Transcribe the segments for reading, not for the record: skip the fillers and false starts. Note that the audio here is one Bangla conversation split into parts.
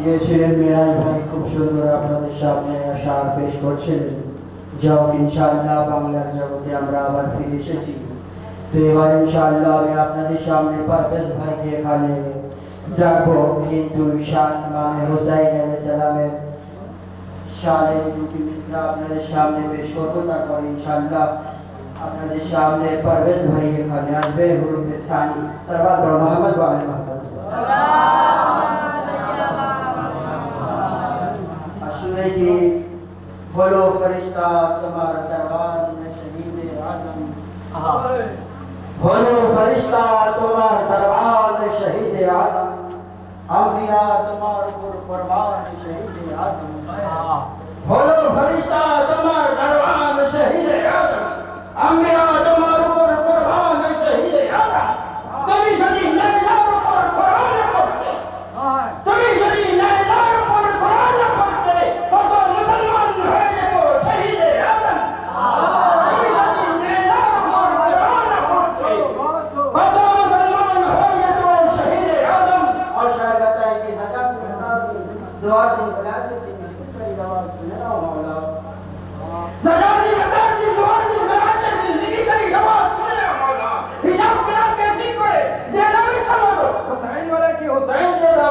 গিয়েছিলেন মিরাজ ভাই খুব সুন্দর আপনাদের সামনে আশার পেশ করছেন। যাও ইনশাআল্লাহ বাংলার জগতে আমরা আবার ফিরে এসেছি। তো এবার ইনশাআল্লাহ আমি আপনাদের সামনে পারভেজ ভাইকে এখানে ডাকবো, কিন্তু শান ইমামে হুসাইন আলাইহিস সালামের শানে দুটি মিসরা আপনাদের সামনে পেশ করবো। তারপর ইনশাআল্লাহ আপনাদের সামনে পারভেজ ভাই এখানে আসবে হুরুফে সানি সাল্লাল্লাহু আলাইহি মুহাম্মদ ওয়া আলি মুহাম্মদ। আসলে কি बोलो फरिश्ता तुम्हारा दरबार में शहीद आजम, बोलो फरिश्ता तुम्हारा दरबार में शहीद आजम, अंबिया तुम्हारे कुर्बान शहीद आजम, बोलो फरिश्ता तुम्हारा दरबार में शहीद आजम, अंबिया तुम्हारे कुर्बान शहीद आजम। कभी जदी नज़र पर कुरान पढ़ते, कभी जदी नज़र पर कुरान पढ़ते तो मुसलमान है तो शहीद आजम। कभी जदी नज़र पर कुरान पढ़ते तो मुसलमान है तो शहीद आजम। और शायद बताए कि हजम दुआ दिन बना के तेरी आवाज़ सुने ना मौला, ज़जादी बता दी दुआ दिन बना के जिंदगी तेरी आवाज़ सुने ना मौला। हिसाब किताब के ठीक करे ये नहीं समझो हुसैन वाला की हुसैन दे दो,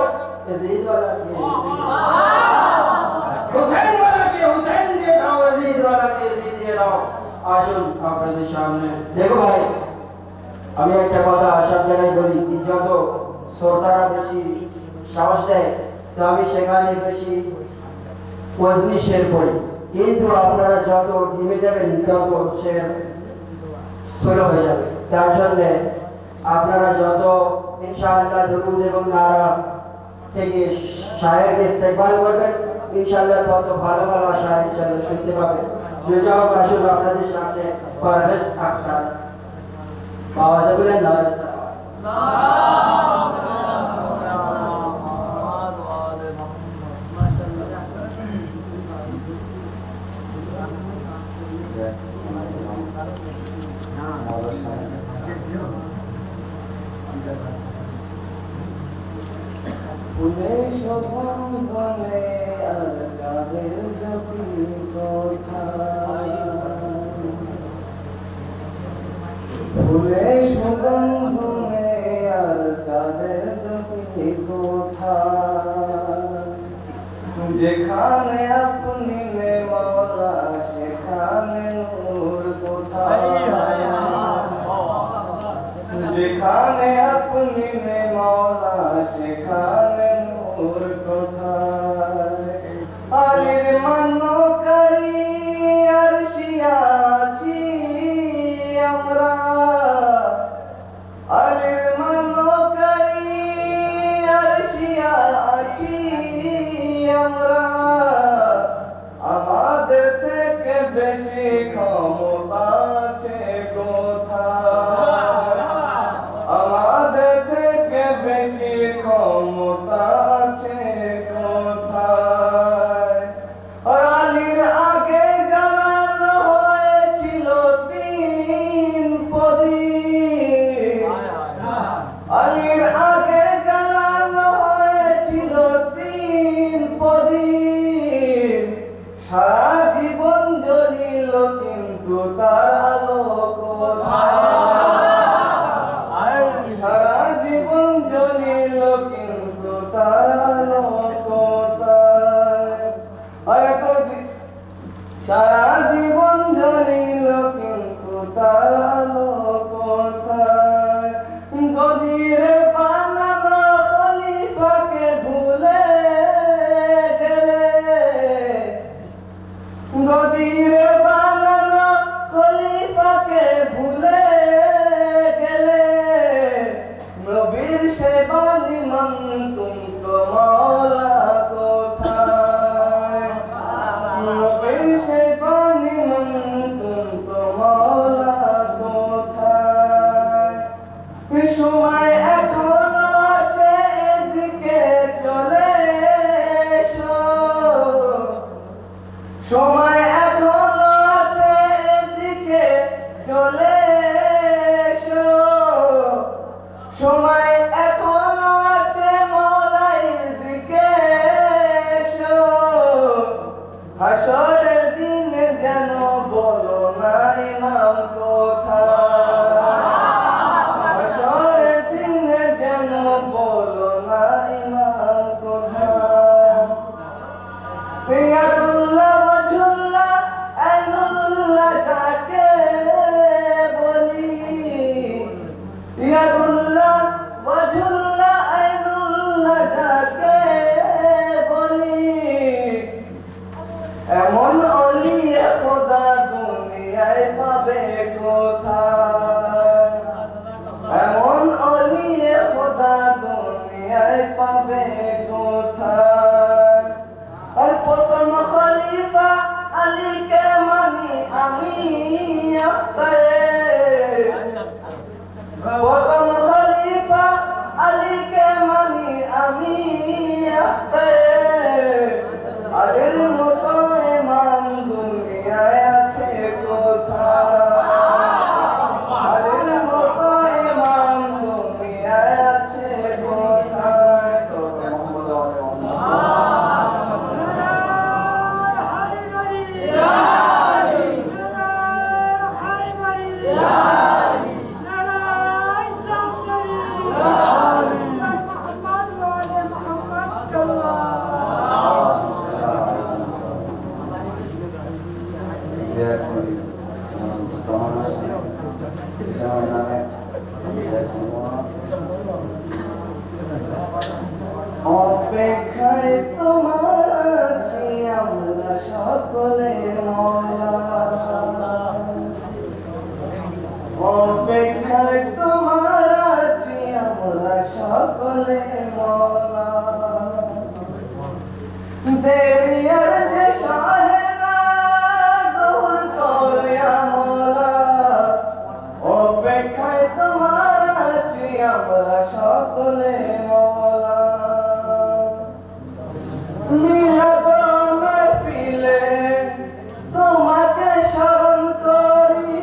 यजीद वाला की हुसैन वाला की हुसैन दे दो, यजीद वाला की यजीद दे दो। আসুন আপনাদের সামনে দেখো ভাই, আমি একটা কথা সব জায়গায় বলি, যত শ্রোতারা বেশি সাহস দেয় তো আমি সেখানে বেশি ওয়াজনি শের পড়ি, কিন্তু আপনারা যত ডিমে যাবেন তত শের স্লো হয়ে যাবে। তার জন্য আপনারা যত ইনশাআল্লাহ দুরুদ এবং নারা থেকে শায়েরকে ইস্তেকবাল করবেন ইনশাআল্লাহ তত ভালো ভালো শায়ের ইনশাআল্লাহ শুনতে পাবেন। যেটাও আসুন আপনাদের সামনে পারভেজ আখতার আওয়াজ বলেন নারে ফুলের শোভন বনে আর চাঁদের জ্যোতি কোথায়, ফুলের শোভন বনে আর চাঁদের জ্যোতি কোথায়, যেখানে আপনি মে মওলা সেখানে নূর কোথায়, যেখানে আপনি মে মওলা সেখানে নূর কোথায়। আলির মান্যকারী আরশি আছি আমরা, আলির মান্যকারী আরশি আছি আমরা, আমাদের থেকে বেশি ক্ষমতা আছে কোথায়, আমাদের থেকে বেশি ক্ষমতা আছে কোথায়। আলীর আগে জ্বালানো হয়েছিল তিন প্রদীপ, আলীর আগে জ্বালানো হয়েছিল তিন প্রদীপ, সারা জীবন জ্বলিল কিন্তু তার আলো কোথায়, সারা জীবন জ্বলিল কিন্তু তার আলো কোথায়। সারা জীবন জ্বলিল কিন্তু তার আলো কোথায়। গদির বানানো খলিফাকে ভুলে গেলে, গদির বানানো খলিফাকে ভুলে গেলে, নবীর সেবা নিমন্ত্রণ তো মওলা কোথায়, নবীর সেবা নিমন্ত্রণ তো মওলা কোথায়। সময় এখনো আছে এদিকে চলে এসো, সময় এখনো আছে এদিকে চলে এসো, সময় এখনো আছে মওলার দিকে হলো না ইমান কোথায় ইয়াদুল্লাহ ওয়াজহুল্লাহ আইনুল্লাহ যাকে বলি ইয়াদুল্লাহ ওয়াজহুল্লাহ আইনুল্লাহ যাকে বলি এমন অলি খোদা দুনিয়ায় পাবে কোথায় এমন অলি খোদা দুনিয়ায় পাবে কোথায় আর প্রথম খলিফা আলীকে মানি আমি প্রথম খলিফা আলীকে মানি আমি আলীর মতো ইমাম দুনিয়ায় আছে কোথায় আলীর মতো ইমাম দুনিয়ায় আছে কোথায় অপেক্ষায় তোমার আছি আমরা সকলে মওলা অপেক্ষায় তোমার আছি আমরা সকলে মওলা দেরি আর যে সহে না দূর করিয়া মওলা অপেক্ষায় তোমার আছি আমরা সকলে মওলা মিলাদ মাহফিলে তোমাকে স্মরণ করি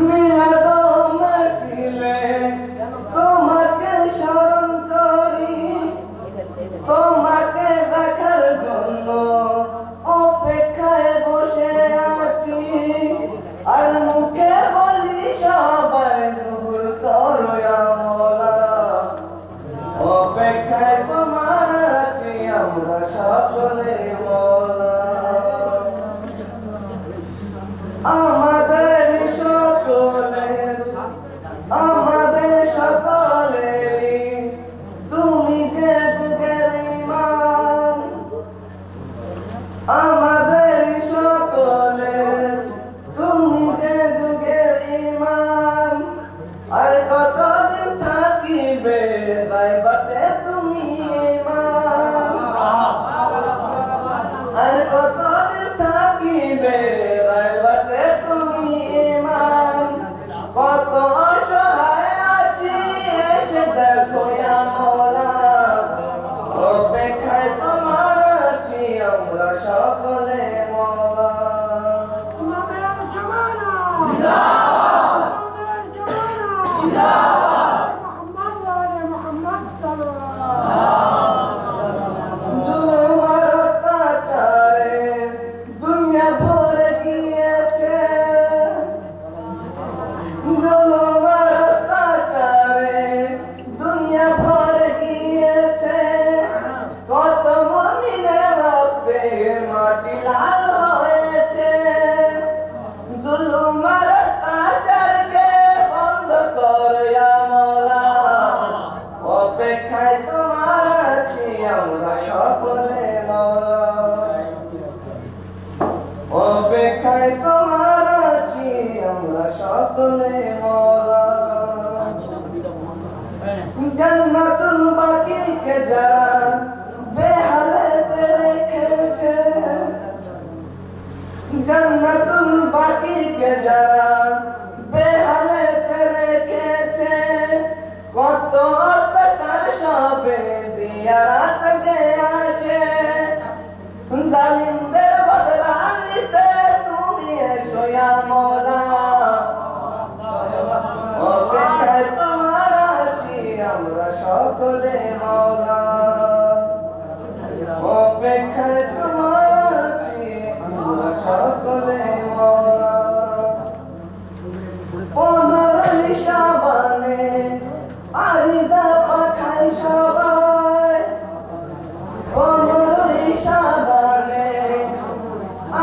মিলাদ মাহফিলে তোমাকে স্মরণ করি তোমাকে দেখার জন্য অপেক্ষায় বসে আছি আর মুখে বলি সবাই দূর করো ইয়া মওলা অপেক্ষায় তোমার আছি আমরা সকলে মওলা আমাদের সকলেরই তুমি যে যুগের ইমাম আমাদের সকলের তুমি যে যুগের ইমাম আর কতদিন থাকিবে গায়বাতে তুমি ইমাম আর কতদিন থাকিবে গায়বাতে তুমি ইমাম কত অসহায় আছি এসে দেখো ইয়া মওলা অপেক্ষায় তোমার আছি আমরা সকলে মওলা জুলুম আর অত্যাচারে দুনিয়া ভরে গিয়েছে জুলুম আর অত্যাচারে দুনিয়া ভরে গিয়েছে কত মুমিনের রক্তে মাটি লাল হয়েছে জুলুম আর অত্যাচারকে বন্ধ করো ইয়া মওলা অপেক্ষায় তোমার আছি আমরা সকলে মওলা অপেক্ষায় তোমার আছি আমরা সকলে মওলা জান্নাতুল বাকিকে যারা বেহালাতে রেখেছে জান্নাতুল বাকিকে যারা বেহালাতে রেখেছে কত অত্যাচার সবে দিয়া রাত গেছে জালিমদের বদলা নিতে তুমি এসো ইয়া মওলা অপেক্ষায় তোমার আছি আমরা সকলে মওলা অপেক্ষায় তোমার আছি আমরা সকলে মওলা 15 শাবানে আরিদা পাঠাই সবাই কমল ইশারালে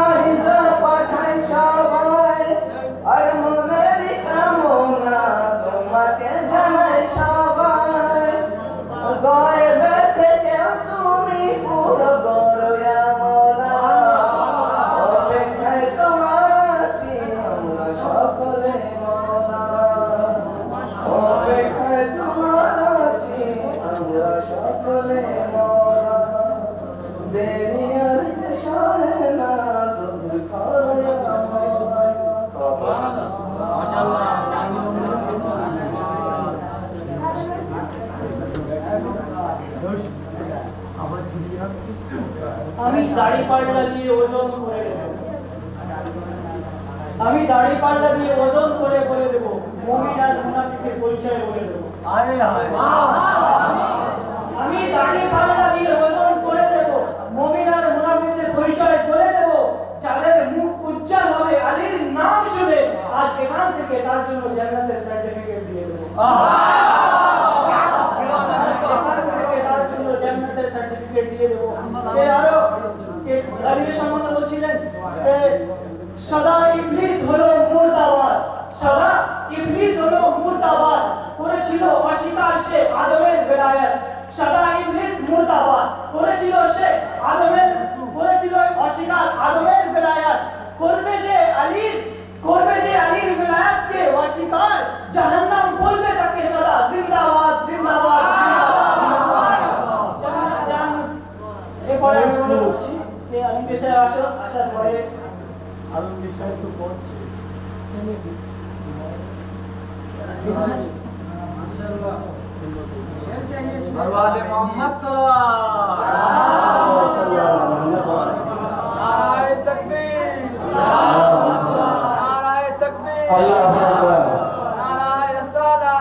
আরিদা পাঠাই সবাই আর মনের কামনা তোমাকে জানাই সবাই গয়বে থেকে তুমি পুরো গরয়া মোলা অপেক্ষায় তোমার আছি আমরা সকলে মোলা অপেক্ষায় তোমার আছি আমরা সকলে মোলা দেরি আর সহে না সবর করয়া আমি দাড়ি পাল্লা দিয়ে ওজন করে দেব আমি দাড়ি পাল্লা দিয়ে ওজন করে বলে দেব মুমিন আর মুনাফিকের পরিচয় বলে দেব আরে আমি দাড়ি পাল্লা দিয়ে ওজন করে দেব মুমিন আর মুনাফিকের পরিচয় বলে দেব যাদের মুখ উজ্জ্বল হবে আলীর নাম শুনে আজ এখান থেকে তার জন্য জান্নাতের সার্টিফিকেট দিয়ে দেব জান্নাতের সার্টিফিকেট দিয়ে দেব আরো আলীর সম্বন্ধে বলছিলেন সদা ইবলিস হলো মুর্দাবাদ সদা ইবলিস হলো মুর্দাবাদ করেছিল অস্বীকার সে আদমের বেলায়েত সদা ইবলিস মুর্দাবাদ করেছিল সে আদমের করেছিল অস্বীকার আদমের বেলায়েত করবে যে আলীর বেলায়েতকে অস্বীকার জাহান্নাম বলবে তাকে সদা জিন্দাবাদ জিন্দাবাদ এরপরে আমি বলছি যে আমি বিষয়ে আসার পরে আরো বিষয় একটু পড়ছি बरबाद मोहम्मद सल्लल्लाहु नाराए तकबीर नाराए तकबीर नाराए रसाला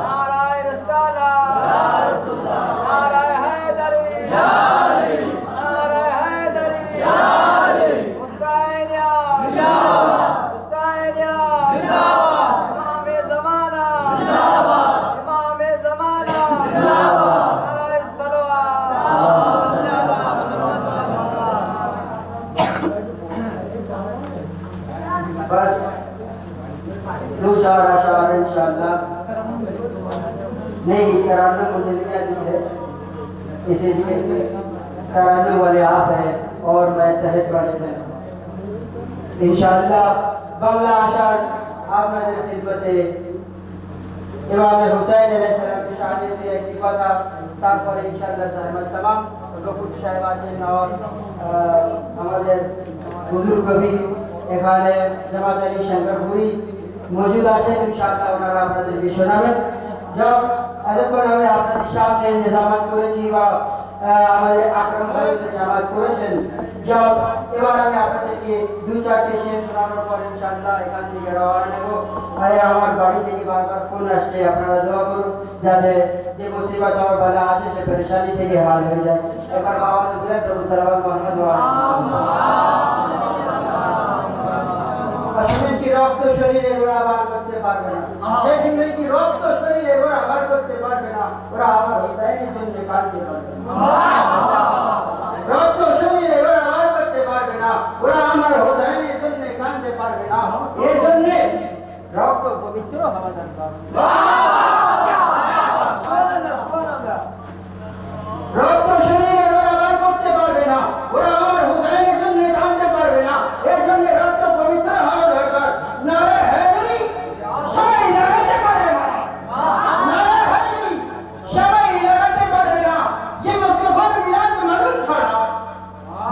नाराए रसाला नाराए हैदरी नाराए हैदरी हुसैनिया हुसैनिया इमाम ज़माना इमाम ज़माना नाराए बस दो चार अशार इंशाअल्लाह नहीं कराना मुझे लिया नहीं है इसीलिए कराने वाले आप हैं और मैं तहत वाले हैं इंशाअल्लाह बांग्ला अशार आप नजर खिदमत इमाम हुसैन अलैहिस्सलाम की शादी में एक था তারপরে ইনশাআল্লাহ সাহেব तमाम গফুর সাহেব আছেন और আমাদের হুজুর কবি এখানে জামাত আলী শঙ্করপুরি মজুদ আছেন ইনশাআল্লাহ ওনারা আপনাদেরকে শোনাবেন যখন এতক্ষণ আমি আপনাদের সামনে নিজামাত করেছি বা আমাদের আকরাম ভাই নিজামাত করেছেন যখন এবার আমি আপনাদেরকে দু চারটে শের শোনানোর পর ইনশাআল্লাহ এখান থেকে রওনা নেব ভাই আমার বাড়ি থেকে বারবার ফোন আসছে আপনারা দোয়া করুন যাতে যে মুসিবত আর বালা আসে সে পরেশানি থেকে হাল হয়ে যায় একবার বাবা ने बोला तो सलाम मोहम्मद আসলে কি রক্ত শরীরে ওরা বার করতে পারবে না সেই সিংহের কি রক্ত শরীরে ওরা বার করতে পারবে না ওরা আমার হুসাইনের জন্য কাঁদতে পারবে না রক্ত শরীরে ওরা বার করতে পারবে না ওরা আমার হুসাইনের জন্য কাঁদতে পারবে না এর জন্য রক্ত পবিত্র হওয়া দরকার রক্ত শরীরে ওরা বার করতে পারবে না ওরা আমার হুসাইনের জন্য কাঁদতে পারবে না এর জন্য রক্ত পবিত্র হওয়া দরকার নারে হায়দারি সবাই লাগাতে পারবে না নারে হায়দারি সবাই লাগাতে পারবে না ये মুস্তাফার মিলাদ মালুম ছাড়া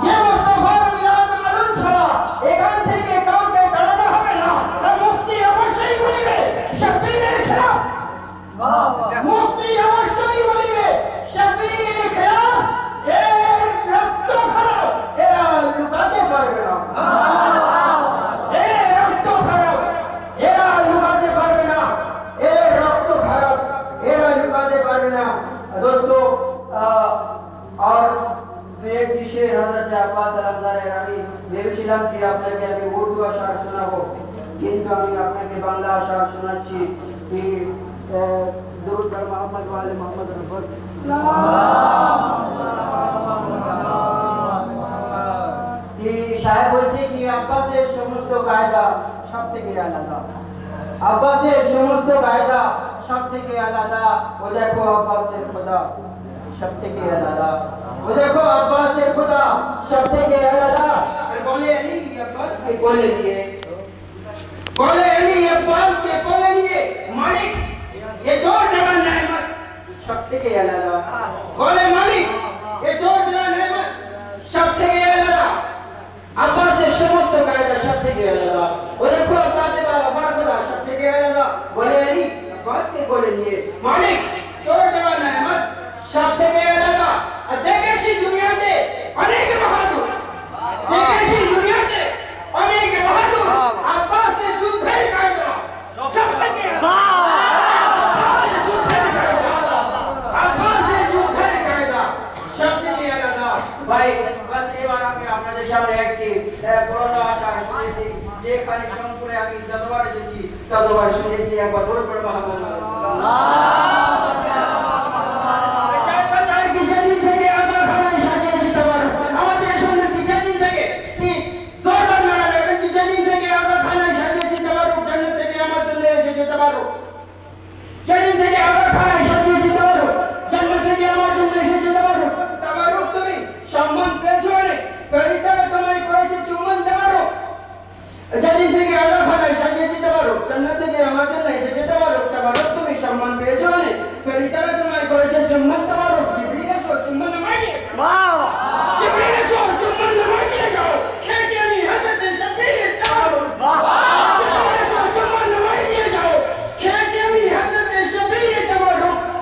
ये মুস্তাফার মিলাদ মালুম ছাড়া এখান থেকে কাউকে দাঁড়ানো হবে না আর মুফতি অবশ্যই বলিবে শফিনের খেলাফ মুফতি অবশ্যই বলিবে শফিনের খেলাফ এর রক্ত খারাপ এরা লুকাতে পারবে না এর রক্ত খারাপ এরা লুকাতে পারবে না এর রক্ত খারাপ এরা লুকাতে পারবে না दोस्तों और एक शेर हजरत अब्बास अलमदार আমি ভেবেছিলাম যে আপনাকে আমি উর্দু আশার শোনাবো কিন্তু আমি আপনাকে বাংলা আশার শোনাচ্ছি कि दुरूद पर मोहम्मद वाले मोहम्मद रसूल कि शायद বলছে কি আব্বাসের সমস্ত কায়দা সবথেকে আলাদা আব্বাসের সমস্ত কায়দা সবথেকে আলাদা ও দেখো আব্বাসের খোদা সবথেকে আলাদা ও দেখো আব্বাসের খোদা সবথেকে আলাদা আর বলে আলী আব্বাসকে কোলে নিয়ে कोले अली अब्बास के कोले लिए मालिक ये दो जवान नेमत सबसे के अलावा कोले मालिक ये दो जवान नेमत सबसे के अलावा अब्बास से समस्त कायदा सबसे के अलावा वो देखो अब्बास से बाबा खुदा सबसे के अलावा बोले अली अब्बास के कोले लिए मालिक दो जवान नेमत सबसे के अलावा देखे सी दुनिया के अनेक बहादुर देखे सी दुनिया के अनेक बहादुर अब्बास से युद्ध है कायदा सबसे के अब्बास से युद्ध है कायदा सबसे के अलावा भाई बस এই বার আমি আপনাদের সামনে একটি পুরনো আশা শুনেছি যে খালি সম্পূর্ণ আমি যতবার এসেছি ততবার শুনেছি একবার দরুদ পড়ো মুহাম্মদ जन्नत থেকে আমরা খানায় সাজিয়েছি তাবারুক জান্নাত থেকে আমার জন্য এসেছে তাবারুক তাবারুক তুমি সম্মান পেয়েছো মানে পরিতার তোমায় করেছে চুম্বন তাবারুক জান্নাত থেকে আমরা খানায় সাজিয়েছি তাবারুক জান্নাত থেকে আমার জন্য এসেছে তাবারুক তাবারুক তুমি সম্মান পেয়েছো মানে পরিতার তোমায় করেছে চুম্বন তাবারুক জিবরিল এসো চুম্বন নামাই বাহ জিবরিল এসো চুম্বন নামাই দিয়ে যাও খেয়ে আমি হযরত শফিঈ তাবারুক বাহ জিবরিল এসো চুম্বন নামাই দিয়ে যাও খেয়ে আমি হযরত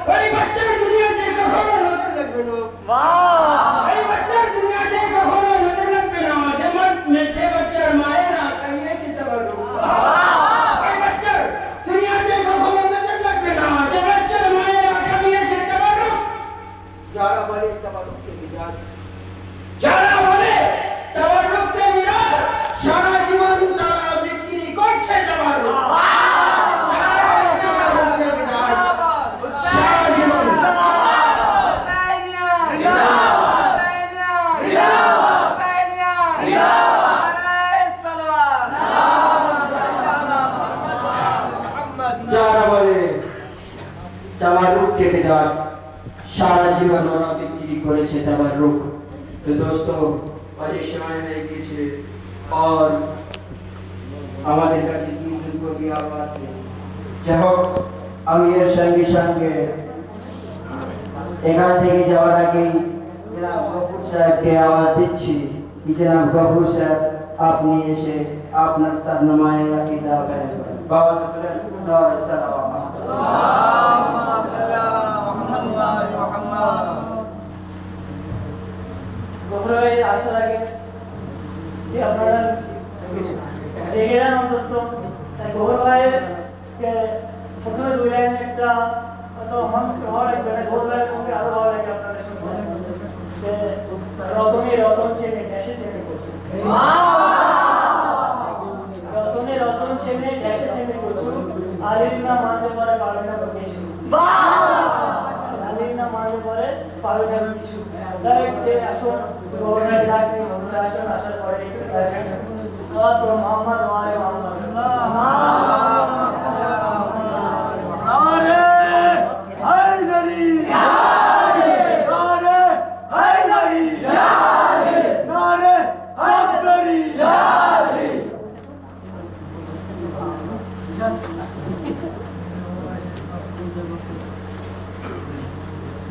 भाई बच्चा दुनिया देखो खोलो नजर लग बनो वाह भाई बच्चा दुनिया देखो खोलो नजर लग बनो जमत में थे बच्चा माए ना कहिए कि तबरो वाह भाई बच्चा दुनिया देखो खोलो नजर लग बनो जब बच्चा माए ना कहिए कि तबरो जारा बोले तबरो के बिजात जारा बोले तबरो के बिजात सारा जीवन तारा बिक्री করছে तबरो तबारुक के बिजात सारा जीवन ওরা বিক্রি করেছে तबारुक तो दोस्तों অনেক সময় হয়ে গেছে और আমাদের কাছে কি যোগ্য কি আওয়াজ আছে যাই হোক আমি এর সঙ্গে সঙ্গে এখান থেকে যাওয়ার আগে জনাব গফুর সাহেবকে আওয়াজ দিচ্ছি कि जनाब गफूर साहब আপনি এসে আপনার সারনামায়ে আকিদা বয়ান করেন বাবা বলেন নর সালাওয়াত গভীর আশা লাগে যে আপনারা জেগেরান অন্তত তাই গভীর ভাইকে প্রথমে দুই লাইন একটা তো মন ভালো লাগবে না গভীর ভাইয়ের মুখে আরো ভালো লাগে আপনারা শুনবেন যে রতনে রতন চেনে দেশে চেনে করছে রতনে রতন চেনে দেশে চেনে করছে আলির না মানতে পারে পারে না কিছু আলির না মানতে পারে পারে না কিছু ডাইরেক্ট আসুন গভর্নমেন্ট আছে আমরা আসুন আসার পরে একটু ডাইরেক্ট তো মোহাম্মদ ওয়ালে মোহাম্মদ আরে হায়দারি আরে হায়দারি আরে হায়দারি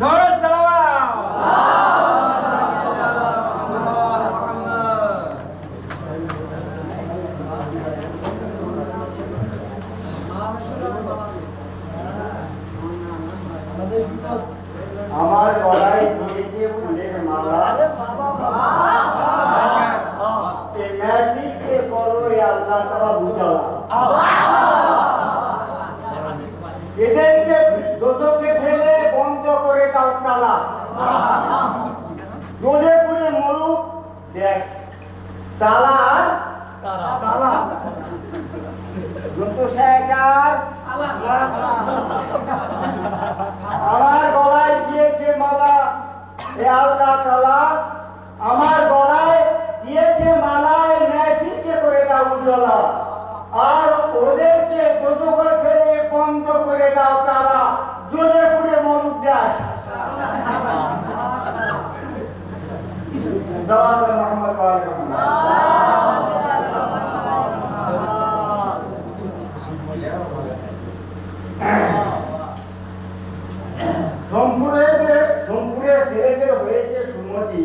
নর আমার গলায় দিয়েছে ফুলের মালা এ ম্যাজিকে করো এ আল্লাহ তাআলা বুঝালা এদেরকে দোজখে ফেলে বন্ধ করে দাও তালা জ্বলে পুড়ে মরুক দেখ তালা তালা জন্তু শেখার আমার গলায় দিয়েছে মালা এ আল্লাহ তাআলা, আমার গলায় দিয়েছে মালায় ন্যায়ফিকে করে দাও উজ্জ্বলা, আর ওদেরকে দুদুকর ফেলে বন্ধ করে দাও তারা, জ্বলে পুড়ে মরুক দাস। জওয়াদ মোহাম্মদ সোমপুরে ছেলেদের হয়েছে সুমতি,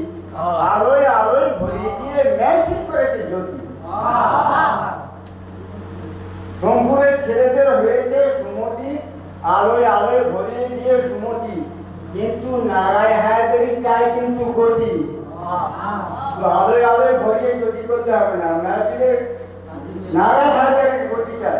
আলোয় আলোয় ভরিয়ে দিয়ে ম্যাজিক করেছে জ্যোতি। সোমপুরে ছেলেদের হয়েছে সুমতি, আলোয় আলোয় ভরিয়ে দিয়ে সুমতি, কিন্তু নারায় হায়াতেরই চাই কিন্তু গতি। আলোয় আলোয় ভরিয়ে গতি করতে হবে না, ম্যাজিকে নারায় হায়াতের গতি চাই।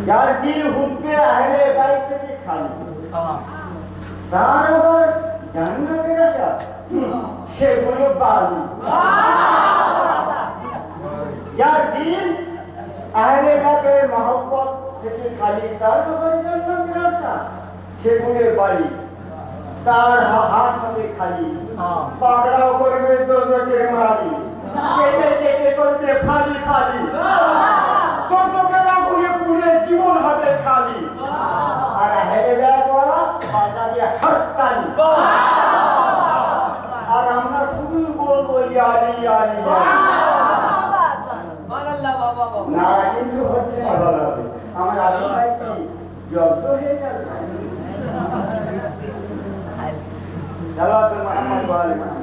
যার দিল হুকবে আহলে বাইত থেকে খালি, তার আবার জান্নাতের আশা, সেগুলো বালি। যার দিল আহলে বাইতের মহব্বত থেকে খালি, তার আবার জান্নাতের আশা, সেগুলো বালি। তার হাত হবে খালি, পাকড়াও করবে দোজখের মালি, কেটে কেটে করবে ফালি ফালি, পুড়ে জীবন হবে খালি, আর হেরে বেড়া বাজাবে হাততালি। আর আমরা শুধু বলবো ইয়ালি ইয়ালি না, কিন্তু হচ্ছে না ভালোভাবে। আমার আলোচনায় কি জব্দ হয়ে যাবে? সালাতু মুহাম্মদ ওয়া আলি মুহাম্মদ।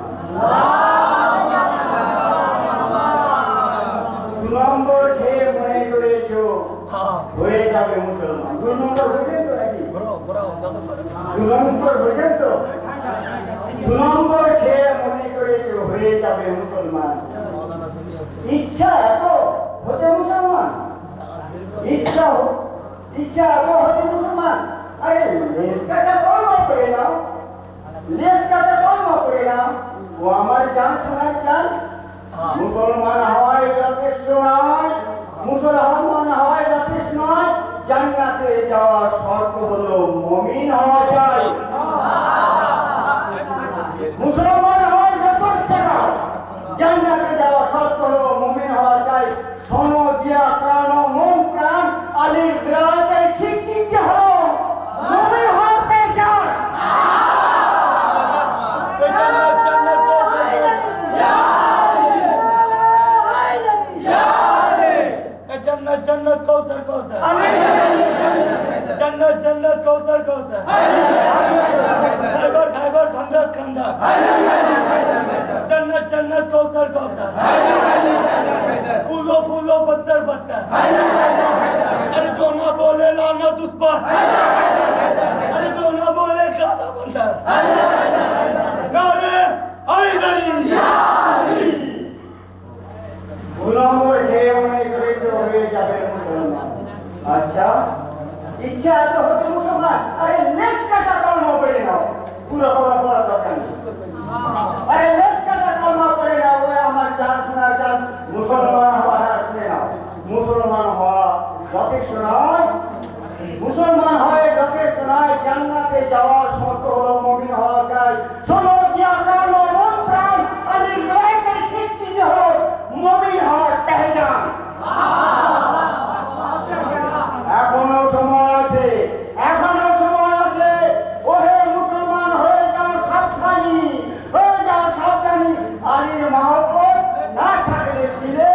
2 নম্বর খেয়ে মনে করেছো হয়ে যাবে মুসলমান। 2 নম্বর হয়েছেন তো নাকি? 2 নম্বর হয়েছেন তো? 2 নম্বর খেয়ে মনে করেছো হয়ে যাবে মুসলমান। ইচ্ছা এত হতে মুসলমান, ইচ্ছা এত হতে মুসলমান। আরে লেস কাটা কলমা করে নাও, লেস কাটা কলমা করে নাও, ও আমার জান শোনার চান। মুসলমান হওয়াই যথেষ্ট নয়, মুসলমান হওয়াই যথেষ্ট নয়, জান্নাতে যাওয়ার শর্ত হলো মুমিন হওয়া চাই। মুসলমান হওয়াই যথেষ্ট নয়, জান্নাতে যাওয়ার শর্ত হলো মুমিন হওয়া চাই। শোনো দিয়া প্রাণ মন প্রাণ আলীর বিরাতের স্বীকৃতি হলো মুমিন হওয়ার পেছন। जन्नत जन्नत कौसर कौसर, जन्नत जन्नत कौसर कौसर, खैबर खैबर खंदक खंदक, जन्नत जन्नत कौसर कौसर, फूलो फूलो पत्थर पत्थर, अरे जो ना बोले लानत उस पर, अरे जो ना बोले काला बंदर, नारे हैदरी अच्छा इच्छा तो होते मुसलमान। अरे लेस काटा कलमा पड़े ना, पूरा पूरा पूरा दरकार नहीं। अरे लेस काटा कलमा पड़े ना, वो हमारे चार सुना चार मुसलमान हमारा सुने ना। मुसलमान हुआ যথেষ্ট নয়, মুসলমান হয়ে যথেষ্ট নয়, জান্নাতে যাওয়ার শর্ত হলো মুমিন হওয়া চাই। শোনো দিয়া প্রাণ মন প্রাণ আলীর বিরাতের স্বীকৃতি হলো মুমিন হওয়ার পেহচান। এখনো সময় আছে, এখনো সময় আছে। ওহে মুসলমান হয়ে যাও সাবধানী, হয়ে যাও সাবধানী। আলীর মহব্বত না থাকলে দিলে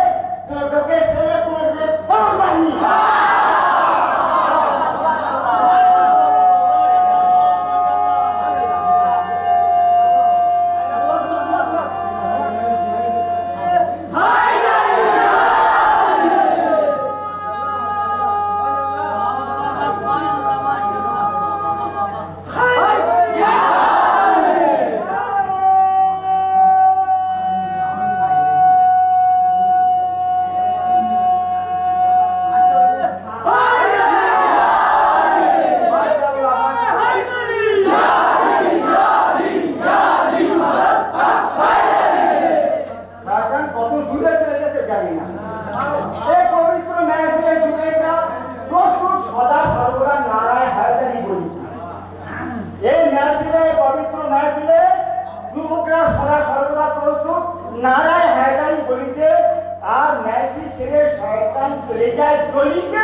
চোখে ফেলে পড়বে কোরবানি। হায়দারি নারায় হায়দারি বলিতে আর ম্যাফি ছেড়ে শয়তান চলে যায় গলিতে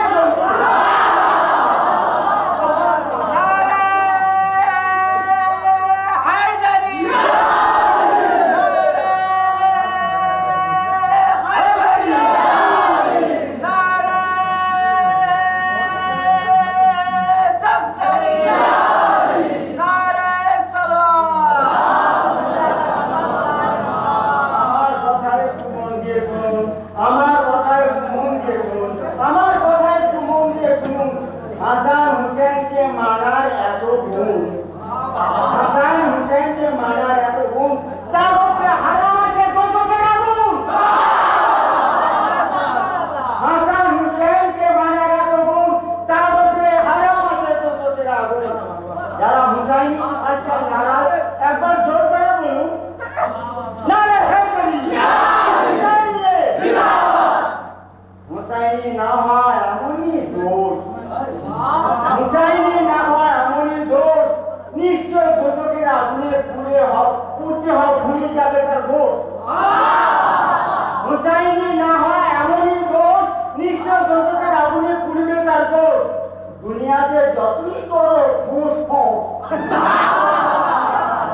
দুনিয়াতে যতই করো ঘুষ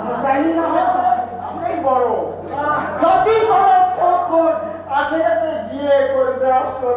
মুসাইনি না হয় আমরাই বড় যতই করো ফোস আখেরাতে গিয়ে করবে আসল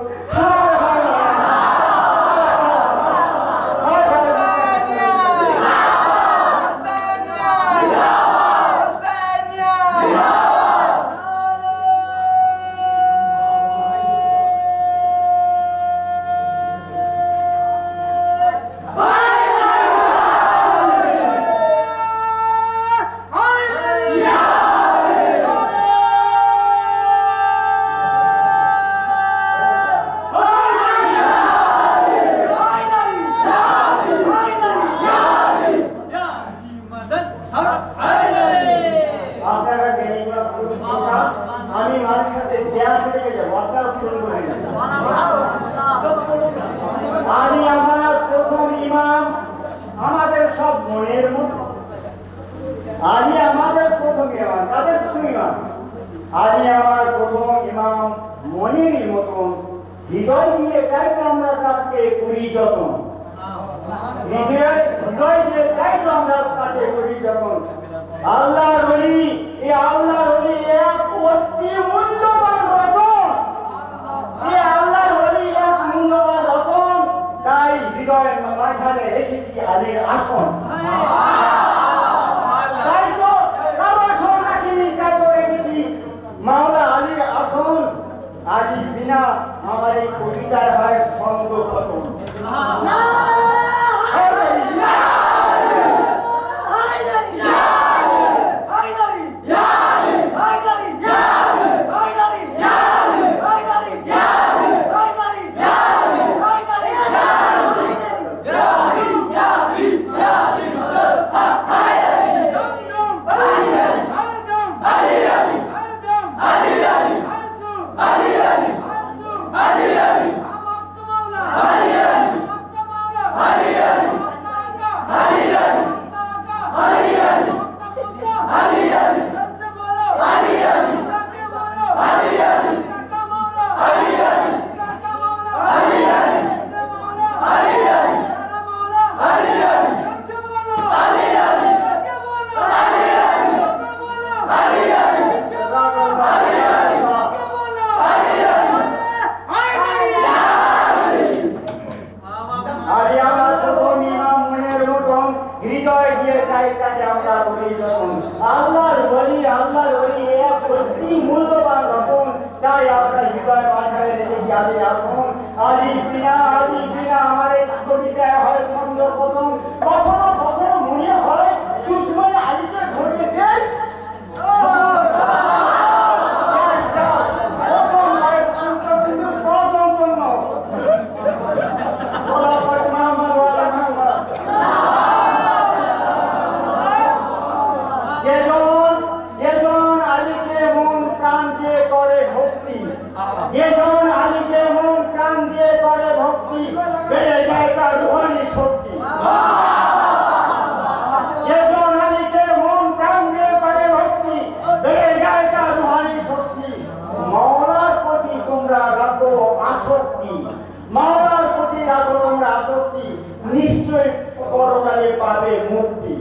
থাকো তোমরা আসক্তি, নিশ্চয়ই পরকালে পাবে মুক্তি।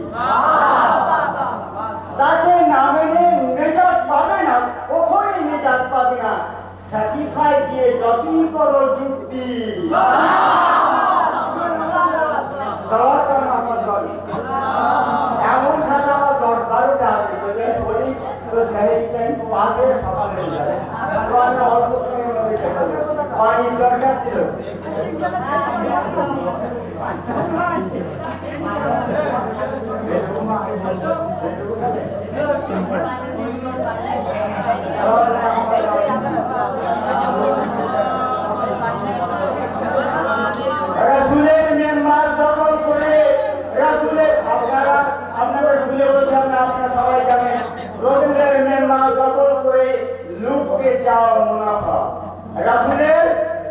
তাকে না মেনে নেজাত পাবে না, ওখানে নেজাত পাবে না। স্যাটিফাই দিয়ে যতই করো যুক্তি। এমন খাতা আমার 10-12টা আছে, যদি বলি তো সেই টাইম পাবে সকাল হয়ে যাবে। তো আমি অল্প সময়ের মধ্যে শেখা পানির দরকার ছিল। রাসূলের মেম্বার দখল করে, রাসূলের আপনারা ভুলে বলছেন না, আপনারা সবাই জানেন, রাসূলের মেম্বার দখল করে লুটকে যাও মুনাফা। রাসূলের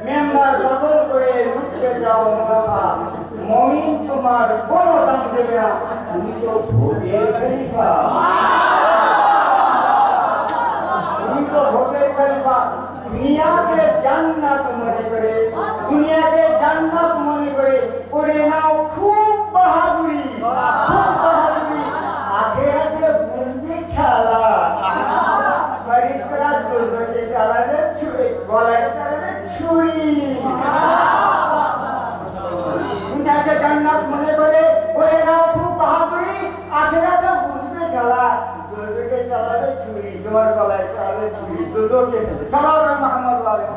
মেম্বার দখল করে লুটকে যাও মুনাফা। মুমিন তোমার কোনো দাম দেবে না, তুমি তো ভোগের খলিফা। তুমি তো ভোগের খলিফা। দুনিয়াকে জান্নাত মনে করে, দুনিয়াকে জান্নাত মনে করে নাও খুব বাহাদুরি, খুব বাহাদুরি। আখেরাতে বুঝবে ছালা, ফরিস্তারা দুর্গকে চালাবে ছুরি, গলায় চালাবে ছুরি। দুনিয়াকে জান্নাত মনে করে নাও খুব বাহাদুরি। আখেরাতে বুঝবে ছালা, দুর্গকে চালাবে ছুরি, তোমার গলায় চালাবে ছুরি, দুর্গকে। সালাম মোহাম্মদ আলাইহি।